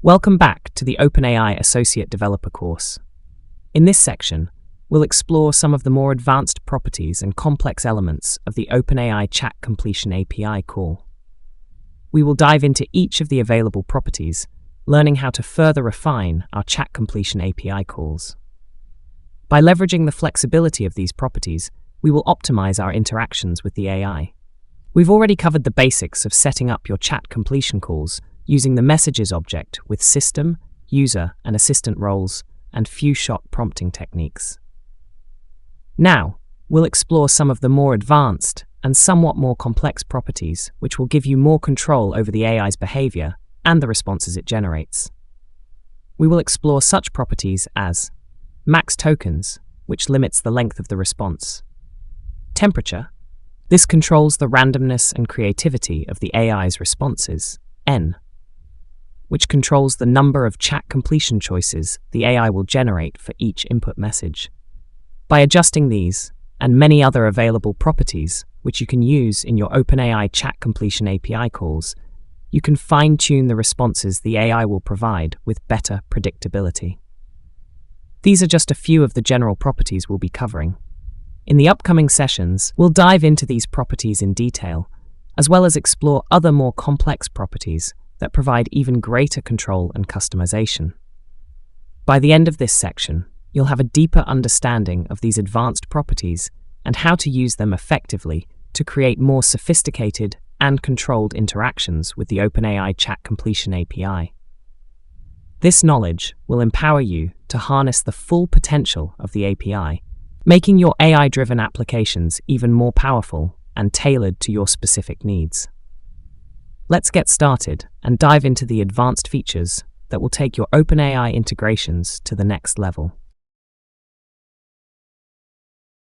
Welcome back to the OpenAI Associate Developer course. In this section, we'll explore some of the more advanced properties and complex elements of the OpenAI Chat Completion API call. We will dive into each of the available properties, learning how to further refine our Chat Completion API calls. By leveraging the flexibility of these properties, we will optimize our interactions with the AI. We've already covered the basics of setting up your chat completion calls using the messages object with system, user, and assistant roles, and few-shot prompting techniques. Now, we'll explore some of the more advanced and somewhat more complex properties which will give you more control over the AI's behavior and the responses it generates. We will explore such properties as max tokens, which limits the length of the response; temperature, this controls the randomness and creativity of the AI's responses; n, which controls the number of chat completion choices the AI will generate for each input message. By adjusting these and many other available properties, which you can use in your OpenAI Chat Completion API calls, you can fine-tune the responses the AI will provide with better predictability. These are just a few of the general properties we'll be covering. In the upcoming sessions, we'll dive into these properties in detail, as well as explore other more complex properties that provide even greater control and customization. By the end of this section, you'll have a deeper understanding of these advanced properties and how to use them effectively to create more sophisticated and controlled interactions with the OpenAI Chat Completion API. This knowledge will empower you to harness the full potential of the API, making your AI-driven applications even more powerful and tailored to your specific needs. Let's get started and dive into the advanced features that will take your OpenAI integrations to the next level.